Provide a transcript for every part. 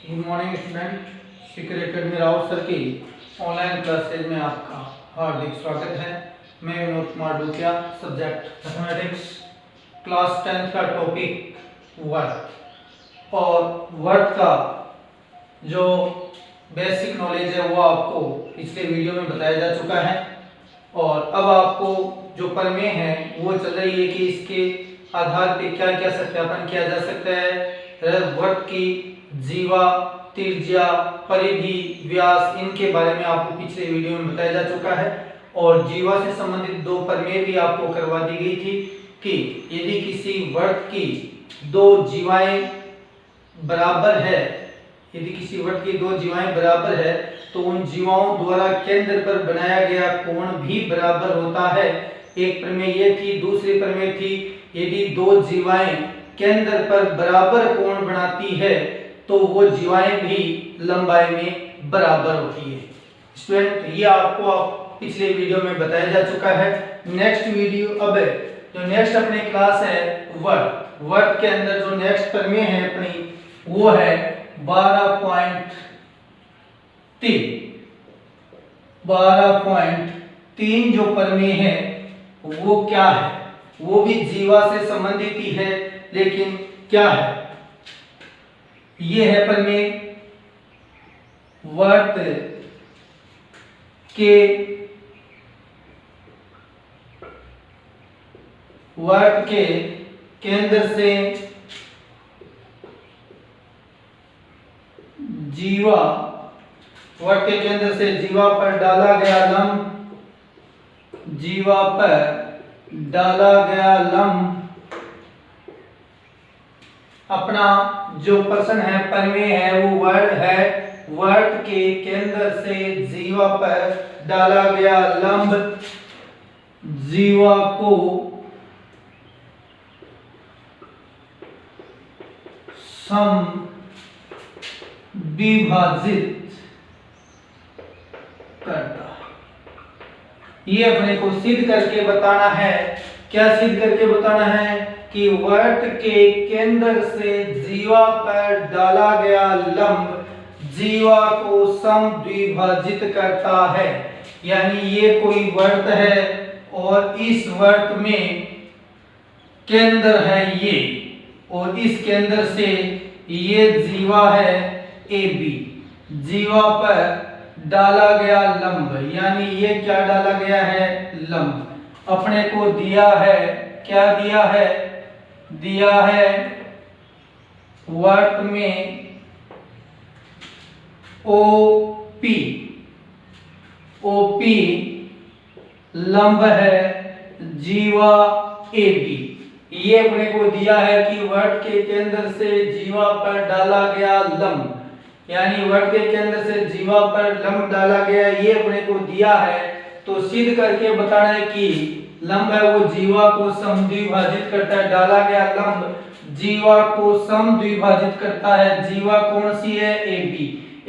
Good morning student. Shikhar Academy Rao sir की online classes में आपका हार्दिक स्वागत है। मैं Vinod Kumar Dukiya, subject mathematics, class 10th का टॉपिक वर्क। और वर्क का जो बेसिक नॉलेज है वो आपको पिछले वीडियो में बताया जा चुका है। और अब आपको जो प्रमेय है वो चल रही है कि इसके आधार पे क्या क्या सत्यापन किया जा सकता है। वर्क की जीवा, त्रिज्या, परिधि, व्यास, इनके बारे में आपको पिछले वीडियो में बताया जा चुका है। और जीवा से संबंधित दो प्रमेय भी आपको करवा दी गई थी कि यदि किसी वर्क की दो जीवाएं बराबर है, यदि किसी वर्क की दो जीवाएं बराबर है तो उन जीवाओं द्वारा केंद्र पर बनाया गया कोण भी बराबर होता है। एक प्रमेय ये थी। दूसरी प्रमेय थी यदि दो जीवाएं केंद्र पर बराबर कोण बनाती है तो वो जीवाएं भी लंबाई में बराबर होती है। स्टूडेंट, ये आपको पिछले वीडियो में बताया जा चुका है। नेक्स्ट वीडियो अब जो नेक्स्ट अपनी क्लास है वर्क। वर्क के अंदर जो नेक्स्ट प्रमेय है अपनी वो है 12.3 जो प्रमेय है वो क्या है, वो भी जीवा से संबंधित ही है, लेकिन क्या है ये है प्रमेय वर्क के केंद्र से जीवा, वर्क के केंद्र से जीवा पर डाला गया लंब, जीवा पर डाला गया लंब अपना जो प्रश्न है प्रमेय है वो वर्ड है। वर्क के केंद्र से जीवा पर डाला गया लंब जीवा को समद्विभाजित करता है। ये अपने को सिद्ध करके बताना है। क्या सिद्ध करके बताना है कि वर्क के केंद्र से जीवा पर डाला गया लंब जीवा को समद्विभाजित करता है। यानी ये कोई वर्त है और इस वर्त में केंद्र है ये, और इस केंद्र से ये जीवा है AB। जीवा पर डाला गया लंब, यानी ये क्या डाला गया है लंब, अपने को दिया है, क्या दिया है, दिया है वर्क में OP लंब है जीवा AB। ये अपने को दिया है कि वर्क के केंद्र से जीवा पर डाला गया लंब, यानी वर्क के केंद्र से जीवा पर लंब डाला गया, ये अपने को दिया है। तो सिद्ध करके बताना है कि लंब है वो जीवा को समद्विभाजित करता है। डाला गया लंब जीवा को समद्विभाजित करता है। जीवा कौन सी है, AB।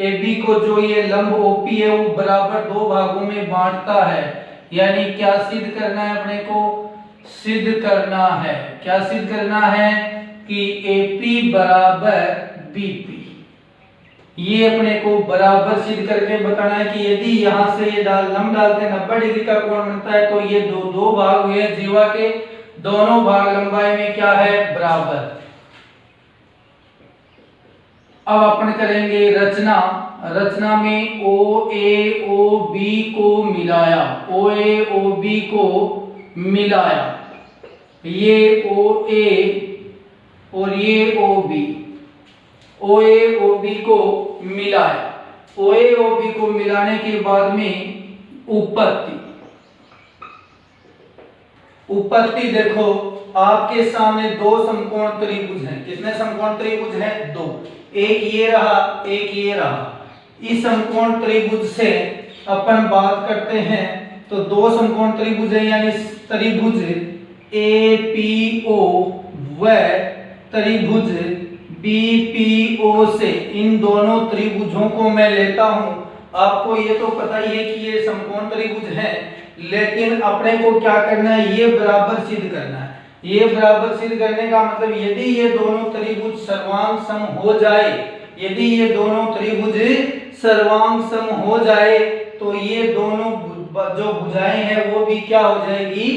AB को जो ये लंब OP है वो बराबर दो भागों में बांटता है। यानी क्या सिद्ध करना है अपने को, सिद्ध करना है, क्या सिद्ध करना है कि AP बराबर BP। ये अपने को बराबर सिद्ध करके बताना है कि यदि यहां से ये लंब डालते हैं 90 डिग्री का कोण बनता है तो ये दो भाग हुए जीवा के, दोनों भाग लंबाई में क्या है बराबर। अब अपन करेंगे रचना। रचना में OA-OB को मिलाया, OA-OB को मिलाया, ये OA और ये OB, OA-OB को मिलाया। OA-OB को मिलाने के बाद में उपपत्ति देखो, आपके सामने दो समकोण त्रिभुज हैं। कितने समकोण त्रिभुज हैं, दो। एक ये रहा, एक ये रहा। इस समकोण त्रिभुज से अपन बात करते हैं तो दो समकोण त्रिभुज है, यानी त्रिभुज APO व त्रिभुज BPO से, इन दोनों त्रिभुजों को मैं लेता हूं। आपको ये तो पता ही है कि ये समकोण त्रिभुज है, लेकिन अपने को क्या करना है, ये बराबर सिद्ध करना है। ये बराबर सिद्ध करने का मतलब यदि ये दोनों त्रिभुज सर्वांग सम हो जाए, यदि ये दोनों त्रिभुज सर्वांग सम हो जाए तो ये दोनों जो भुजाएं हैं वो भी क्या हो जाएगी,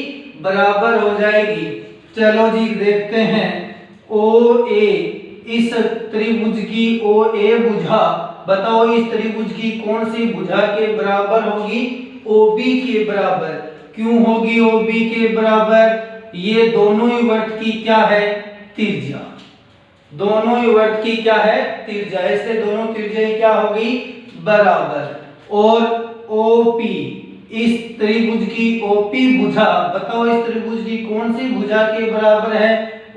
बराबर हो जाएगी। चलो जी देखते हैं, ओ ए, इस त्रिभुज की ओ ए भुजा, बताओ इस त्रिभुज की कौन सी भुजा के बराबर होगी, ओ बी के बराबर। क्यों होगी ओ बी के बराबर, ये दोनों ही वर्त की क्या है, त्रिज्या। दोनों ही वर्त की क्या है, त्रिज्या, इसलिए दोनों त्रिज्या क्या होगी, बराबर। और ओपी, इस त्रिभुज की ओपी भुजा, बताओ इस त्रिभुज की कौन सी भुजा के बराबर है,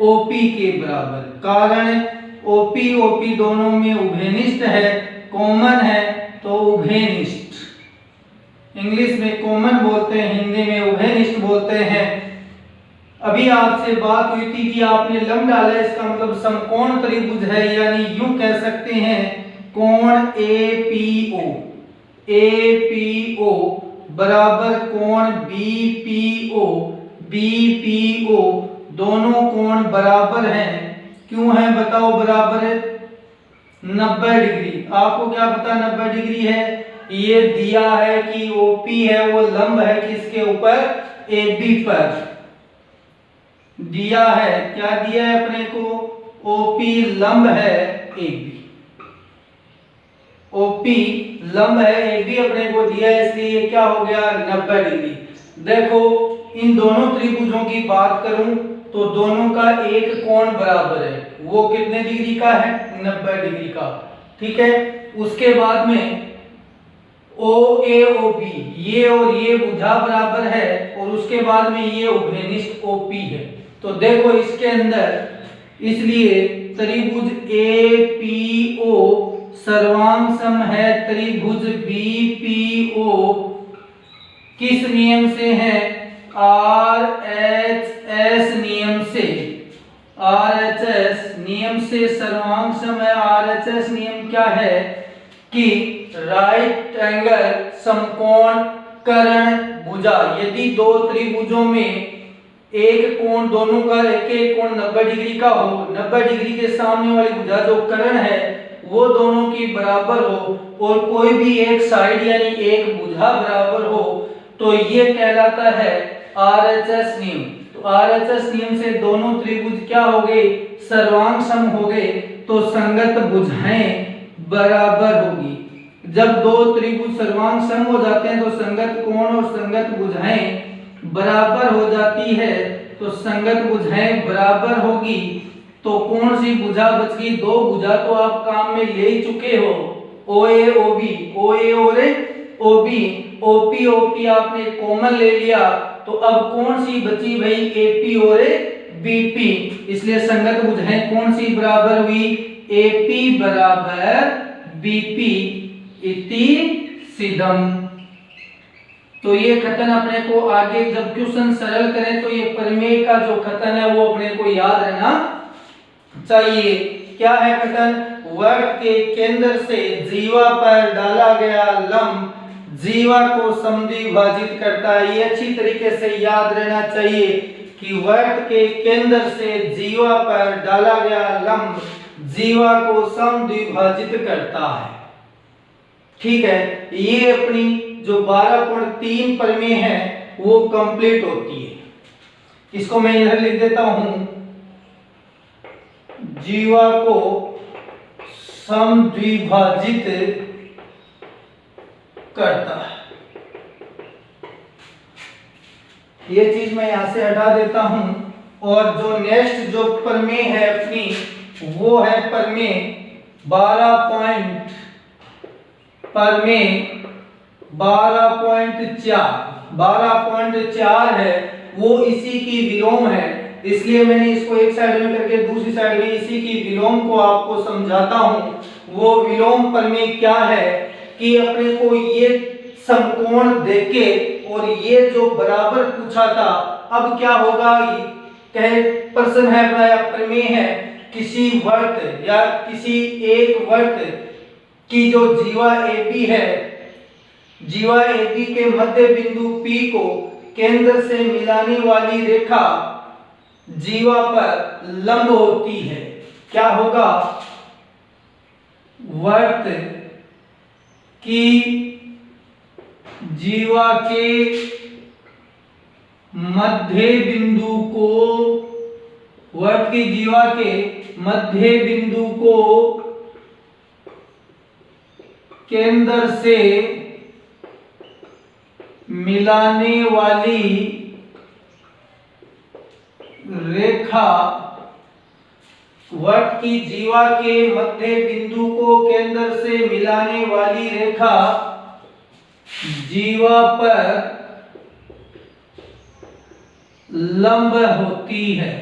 ओपी के बराबर। कारण ओपी ओपी दोनों में उभयनिष्ठ है, कॉमन है, तो उभयनिष्ठ, इंग्लिश में कॉमन बोलते हैं, हिंदी में उभयनिष्ठ बोलते हैं। अभी आपसे बात हुई थी कि आपने लंब डाला, इसका मतलब समकोण त्रिभुज है, यानी यूं कह सकते हैं कोण एपीओ, एपीओ बराबर कोण बीपीओ, बीपीओ दोनों कोण बराबर हैं। क्यों है बताओ बराबर है, 90 डिग्री। आपको क्या पता 90 डिग्री है, ये दिया है कि ओपी है वो लंब है किसके ऊपर, एबी पर दिया है, क्या दिया है अपने को, ओपी लंब है एबी, ओपी लंब है एबी अपने को दिया है, इसलिए ये क्या हो गया 90 डिग्री। देखो इन दोनों त्रिभुजों की बात करूं तो दोनों का एक कोण बराबर है, वो कितने डिग्री का है, 90 डिग्री का, ठीक है। उसके बाद में ओ ए ओ बी, ये और ये भुजा बराबर है, और उसके बाद में ये उभयनिष्ठ ओपी है। तो देखो इसके अंदर, इसलिए त्रिभुज ए पी ओ सर्वांग सम है त्रिभुज बी पी ओ, किस नियम से है, आर एच एस नियम से, आर एच एस नियम से सर्वांग सम है। आर एच एस नियम क्या है कि राइट एंगल समकोण कर्ण भुजा, यदि दो त्रिभुजों में एक कोण, दोनों का एक एक कोण 90 डिग्री का हो, 90 डिग्री के सामने वाली भुजा जो कर्ण है वो दोनों की बराबर हो, और कोई भी एक साइड यानी एक भुजा बराबर हो, तो ये कहलाता है आरएचएस नियम। तो आरएचएस नियम से दोनों त्रिभुज क्या हो गए, सर्वांग सम हो गए, तो संगत भुजाएं बराबर होगी। जब दो त्रिभुज सर्वांग सम हो जाते हैं तो संगत कोण और संगत भुजाएं बराबर हो जाती है, तो संगत भुजाएं बराबर होगी। तो कौन सी भुजा बच गई, दो भुजा तो आप काम में ले चुके हो, ओ ए ओ बी, ओ ए और ओ बी, ओपी ओपी आपने कॉमन ले लिया, तो अब कौन सी बची भाई, एपी और बीपी, इसलिए संगत भुजाएं कौन सी बराबर हुई, एपी बराबर बीपी इति सिद्धम। तो ये कथन अपने को आगे जब क्वेश्चन सरल करें तो ये प्रमेय का जो कथन है वो अपने को याद रहना चाहिए। क्या है कथन, वर्ग के केंद्र से जीवा पर डाला गया लंब जीवा को समद्विभाजित करता है। ये अच्छी तरीके से याद रहना चाहिए कि वर्ग के केंद्र से जीवा पर डाला गया लंब जीवा को समद्विभाजित करता है, ठीक है। ये अपनी जो 12.3 प्रमेय है वो कंप्लीट होती है। इसको मैं इधर लिख देता हूं, जीवा को समद्विभाजित करता है, ये चीज मैं यहां से हटा देता हूं। और जो नेक्स्ट जो प्रमेय है अपनी वो है प्रमेय 12.4 है, वो इसी की विलोम है, इसलिए मैंने इसको एक साइड में करके दूसरी साइड में इसी की विलोम को आपको समझाता हूं। वो विलोम प्रमेय क्या है कि अपने को ये समकोण देके और ये जो बराबर पूछा था, अब क्या होगा, कहे प्रश्न है अपना प्रमेय है, किसी वर्त या किसी एक वर्त की जो जीवा AB है, जीवा AB के मध्य बिंदु P को केंद्र से मिलाने वाली रेखा जीवा पर लंब होती है। क्या होगा, वर्त की जीवा के मध्य बिंदु को, वर्त की जीवा के मध्य बिंदु को केंद्र से मिलाने वाली रेखा, वर्त की जीवा के मध्य बिंदु को केंद्र से मिलाने वाली रेखा जीवा पर लंब होती है।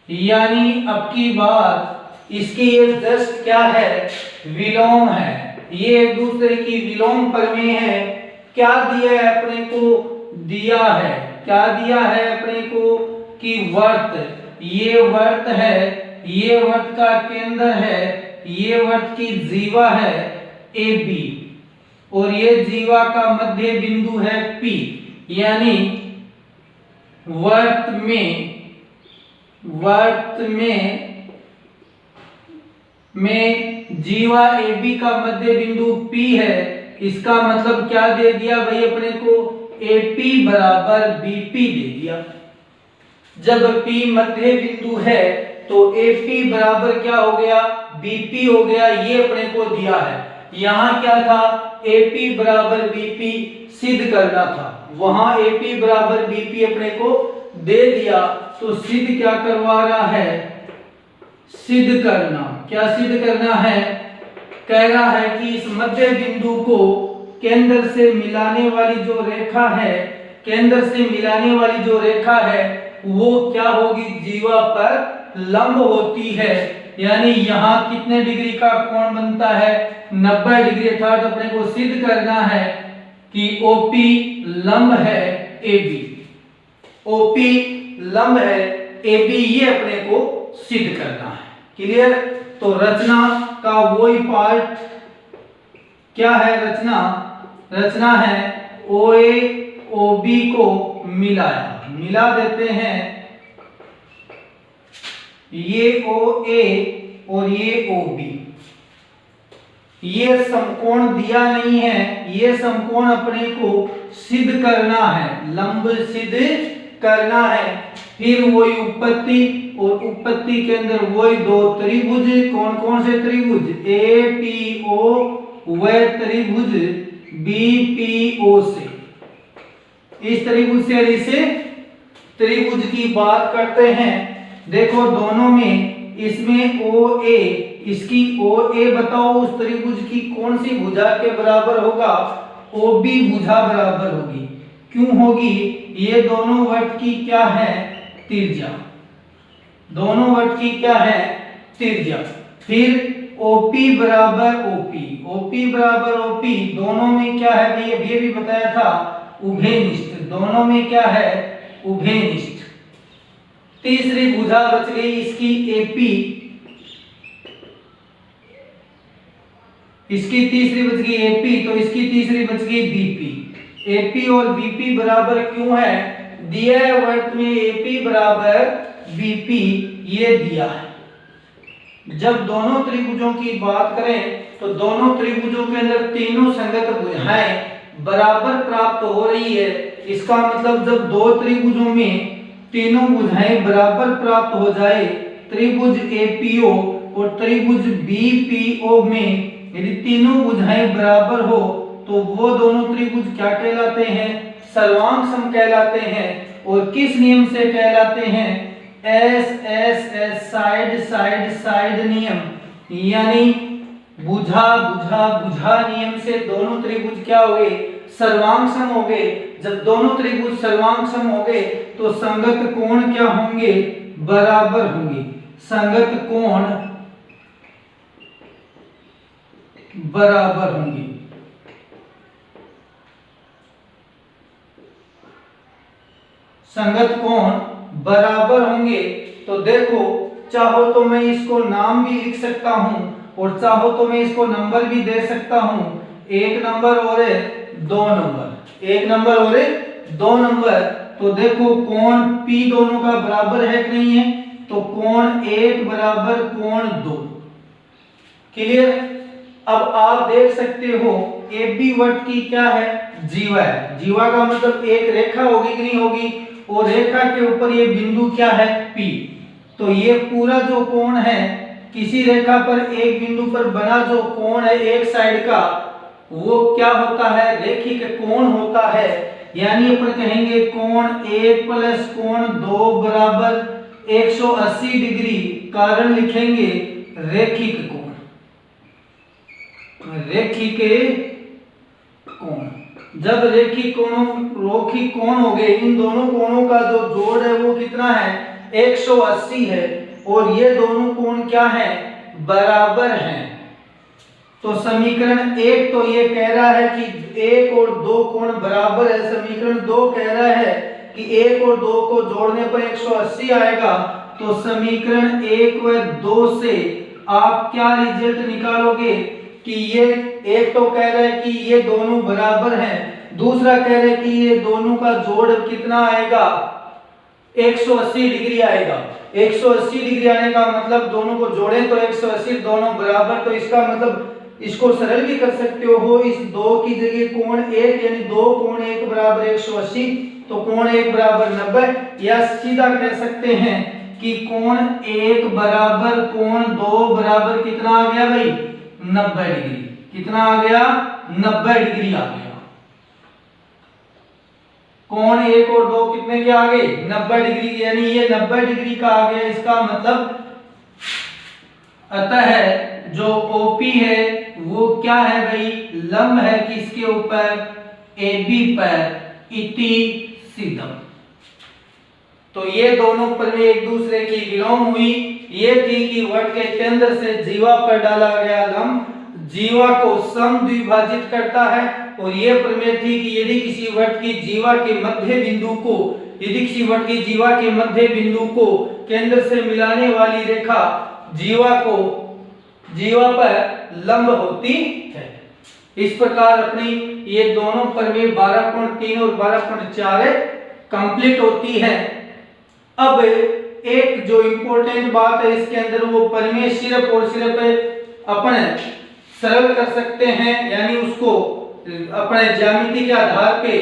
यानी अब की बात इसकी ये जस्ट क्या है, विलोम है। ये एक दूसरे की विलोम प्रमेय है। क्या दिया है अपने को, दिया है, क्या दिया है अपने को कि वर्त, ये वर्त है, ये वर्त का केंद्र है, ये वर्त की जीवा है ए बी और ये जीवा का मध्य बिंदु है P। यानी वर्त में जीवा AB का मध्य बिंदु P है। इसका मतलब क्या दे दिया भाई अपने को, AP बराबर BP दे दिया। जब P मध्य बिंदु है तो AP बराबर क्या हो गया, BP हो गया। ये अपने को दिया है। यहां क्या था, AP बराबर BP सिद्ध करना था। वहां AP बराबर BP अपने को दे दिया तो सिद्ध क्या करवा रहा है, सिद्ध करना। क्या सिद्ध करना है, कह रहा है कि इस मध्य बिंदु को केंद्र से मिलाने वाली जो रेखा है, केंद्र से मिलाने वाली जो रेखा है वो क्या होगी, जीवा पर लंब होती है। यानी यहाँ कितने डिग्री का कोण बनता है, 90 डिग्री। अर्थात अपने को सिद्ध करना है कि OP लंब है AB, OP लंब है AB, ये अपने को सिद्ध करना है। क्लियर। तो रचना का वही पार्ट क्या है, रचना है OA OB को मिला देते हैं। ये OA और ये OB, ये समकोण दिया नहीं है, ये समकोण अपने को सिद्ध करना है, लंब सिद्ध करना है। फिर वही उत्पत्ति, और उत्पत्ति के अंदर वही दो त्रिभुज, कौन कौन से त्रिभुज, APO व त्रिभुज BPO से। इस त्रिभुज से इसे त्रिभुज की बात करते हैं। देखो दोनों में, इसमें OA, इसकी OA बताओ उस त्रिभुज की कौन सी भुजा के बराबर होगा, OB भुजा बराबर होगी। क्यों होगी, ये दोनों वृत्त की क्या है, त्रिज्या। दोनों वृत्त की क्या है, त्रिज्या। फिर OP बराबर OP बराबर OP, दोनों में क्या है भाई, ये भी बताया था, उभयनिष्ठ। दोनों में क्या है, उभयनिष्ठ। तीसरी भुजा बच गई इसकी AP, इसकी तीसरी बच गई AP, तो इसकी तीसरी बच गई BP। AP और BP बराबर क्यों है, दिया है वृत्त में AP बराबर BP, ये दिया है। जब दोनों त्रिभुजों की बात करें तो दोनों त्रिभुजों के अंदर तीनों संगत भुजाएं बराबर प्राप्त हो रही है। इसका मतलब जब दो त्रिभुजों में तीनों भुजाएं बराबर प्राप्त हो जाए, त्रिभुज APO और त्रिभुज BPO में यदि तीनों भुजाएं बराबर हो तो वो दोनों त्रिभुज क्या कहलाते हैं, सर्वांग सम कहलाते हैं। और किस नियम से कहलाते हैं, SSS साइड साइड साइड नियम, यानी भुजा भुजा भुजा नियम से दोनों त्रिभुज क्या हो गए, सर्वांग सम हो गए। जब दोनों त्रिभुज सर्वांग सम हो गए तो संगत कोण क्या होंगे, बराबर होंगे। संगत कोण बराबर होंगे। संगत कोण बराबर होंगे। तो देखो, चाहो तो मैं इसको नाम भी लिख सकता हूं और चाहो तो मैं इसको नंबर भी दे सकता हूं, 1 नंबर और 2 नंबर, 1 नंबर और 2 नंबर। तो देखो कोण P दोनों का बराबर है कि नहीं है, तो कोण 1 बराबर कोण 2, क्लियर। अब आप देख सकते हो AB वट की क्या है, जीवा है। जीवा का मतलब एक रेखा होगी कि नहीं होगी, और रेखा के ऊपर ये बिंदु क्या है, P। तो ये पूरा जो कोण है, किसी रेखा पर एक बिंदु पर बना जो कोण है एक साइड का, वो क्या होता है, रेखिक कोण होता है। यानी अपन कहेंगे कोण 1 प्लस कोण 2 बराबर 180 डिग्री, कारण लिखेंगे रेखिक कोण। रेखिक कोण, जब रेखिक कोण हो गए, इन दोनों कोणों का जो जोड़ है वो कितना है, 180 है, और ये दोनों कोण क्या है, बराबर हैं। तो समीकरण 1 तो ये कह रहा है कि 1 और 2 कोण बराबर है। समीकरण 2 कह रहा है कि 1 और 2 को जोड़ने पर 180 आएगा। तो समीकरण 1 व 2 से आप क्या रिजल्ट निकालोगे कि ये एक तो कह रहा है कि ये दोनों बराबर हैं, दूसरा कह रहा है कि ये दोनों का जोड़ कितना आएगा, 180 डिग्री आएगा। 180 डिग्री आने का मतलब दोनों को जोड़ें तो 180, दोनों बराबर, तो इसका मतलब इसको सरल भी कर सकते हो। इस 2 की जगह कोण 1 यानी 2 कोण 1 बराबर 180, तो कोण 1 बराबर 90, या सीधा कह सकते हैं कि कोण 1 बराबर कोण 2 बराबर कितना आ गया भाई, 90 डिग्री। कितना आ गया, 90 डिग्री आ गया। कोण 1 और 2 कितने के आ गए, 90 डिग्री, यानी ये 90 डिग्री का आ गया। इसका मतलब अतः जो OP है वो क्या है भाई, लंब है किसके ऊपर, AB पर, इति सिद्धम। तो ये दोनों पर में एक दूसरे की विलोम हुई। ये थी कि वट के केंद्र से जीवा पर डाला गया लंब जीवा को समद्विभाजित करता है, और ये प्रमेय थी कि यदि किसी वट की जीवा के मध्य बिंदु को, यदि किसी वट की जीवा के मध्य बिंदु को केंद्र से मिलाने वाली रेखा जीवा पर लंब होती है। इस प्रकार अपनी ये दोनों प्रमेय 12.3 और 12.4 कंप्लीट होती है। अब एक जो इंपॉर्टेंट बात है इसके अंदर, वो प्रमेय सिर्फ और सिर्फ अपन सरल कर सकते हैं, यानी उसको अपने ज्यामिति के आधार पे,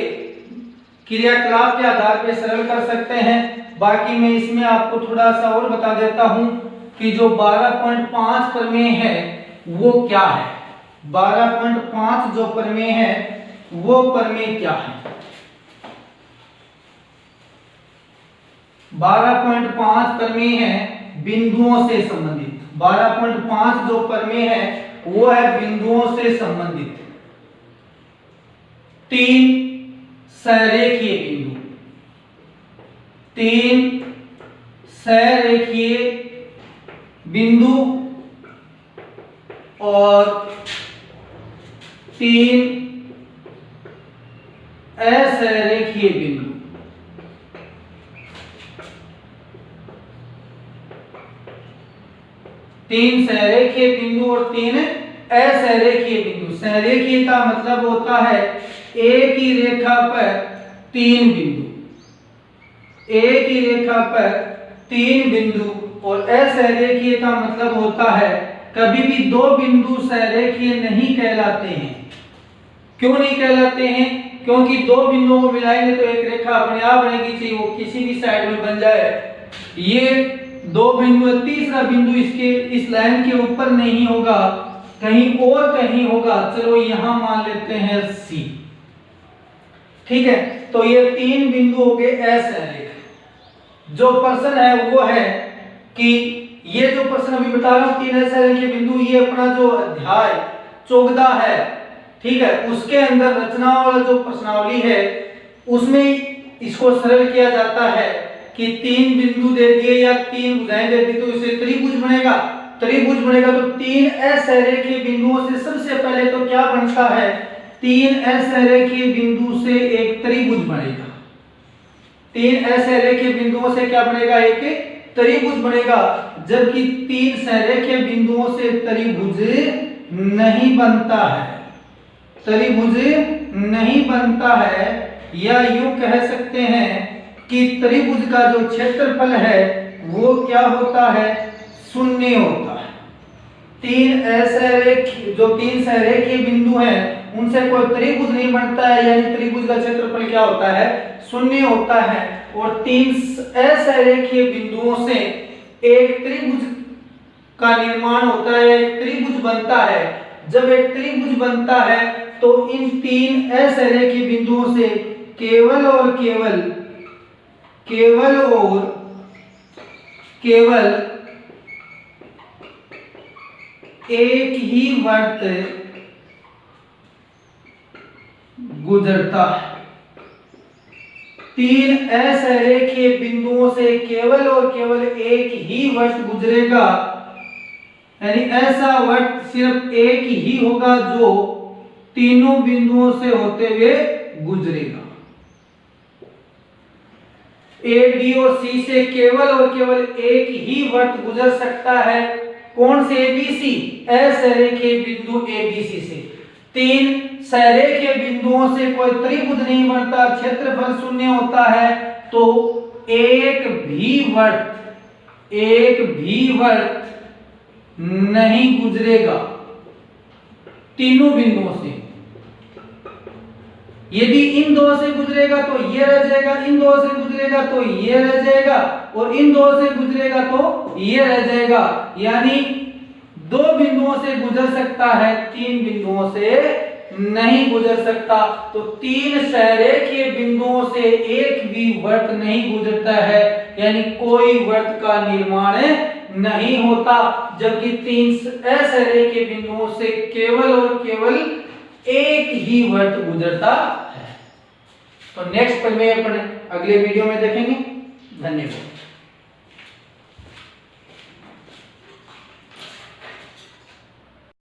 क्रियाकलाप के आधार पे सरल कर सकते हैं। बाकी मैं इसमें आपको थोड़ा सा और बता देता हूं कि जो 12.5 प्रमेय है वो क्या है। 12.5 जो प्रमेय है वो प्रमेय क्या है, 12.5 प्रमेय है बिंदुओं से संबंधित। 12.5 जो प्रमेय है वो है बिंदुओं से संबंधित। 3 संरेखीय बिंदु, 3 संरेखीय बिंदु और 3 असंरेखीय बिंदु। तीन संरेखीय बिंदु और 3 असंरेखीय बिंदु। संरेखीय का मतलब होता है एक ही रेखा पर 3 बिंदु, एक ही रेखा पर 3 बिंदु, और असंरेखीय का मतलब होता है कभी भी 2 बिंदु संरेखीय नहीं कहलाते हैं। क्यों नहीं कहलाते हैं, क्योंकि 2 बिंदुओं को मिलाएंगे तो एक रेखा अपने आप बनेगी, चाहे वो किसी भी साइड में बन जाए। ये 2 बिंदु, तीसरा बिंदु इसके इस लाइन के ऊपर नहीं होगा, कहीं और कहीं होगा। चलो यहां मान लेते हैं C, ठीक है। तो ये 3 बिंदु हो गए असंरेखीय। जो प्रश्न है वो है कि ये जो प्रश्न अभी बता रहा हूं 3 असंरेखीय बिंदु, ये अपना जो अध्याय 14 है, ठीक है, उसके अंदर रचना वाला जो प्रश्नावली है उसमें इसको सरल किया जाता है कि 3 बिंदु दे दिए या 3 भुजाएं दे दी तो इसे त्रिभुज बनेगा। त्रिभुज बनेगा तो 3 असंरेखीय बिंदुओं से सबसे पहले तो क्या बनता है, 3 असंरेखीय बिंदु से एक त्रिभुज बनेगा। 3 असंरेखीय बिंदुओं से क्या बनेगा, एक त्रिभुज बनेगा। जबकि 3 संरेखीय बिंदुओं से त्रिभुज नहीं बनता है, त्रिभुज नहीं बनता है, या यूं कह सकते हैं कि त्रिभुज का जो क्षेत्रफल है वो क्या होता है, शून्य होता है। तीन सरेखीय बिंदु हैं उनसे कोई त्रिभुज नहीं बनता है, यानी त्रिभुज का क्षेत्रफल क्या होता है, शून्य होता है। और तीन असरेखीय बिंदुओं से एक त्रिभुज का निर्माण होता है, एक त्रिभुज बनता है। जब एक त्रिभुज बनता है तो इन तीन असरेखीय बिंदुओं से केवल एक ही वृत्त गुजरता है। तीन असरेखीय बिंदुओं से केवल और केवल एक ही वृत्त गुजरेगा, यानी ऐसा वृत्त सिर्फ एक ही होगा जो तीनों बिंदुओं से होते हुए गुजरेगा। ए, बी और सी से केवल और केवल एक ही वृत्त गुजर सकता है। कौन से एबीसी? असरेखीय बिंदु एबीसी से। तीन सरेखीय बिंदुओं से कोई त्रिभुज नहीं बनता, क्षेत्रफल शून्य होता है, तो एक भी वृत्त नहीं गुजरेगा तीनों बिंदुओं से। यदि इन दो से गुजरेगा तो ये रह जाएगा, इन दो से गुजरेगा तो ये रह जाएगा, और इन दो से गुजरेगा तो ये रह जाएगा। यानी दो बिंदुओं से गुजर सकता है, तीन बिंदुओं से नहीं गुजर सकता। तो तीन सरेखीय बिंदुओं से एक भी वृत्त नहीं गुजरता है, यानी कोई वृत्त का निर्माण नहीं होता। जबकि तीन असरेखीय बिंदुओं से केवल और केवल एक ही वृत्त गुजरता है। तो नेक्स्ट पर में अपन अगले वीडियो में देखेंगे। धन्यवाद।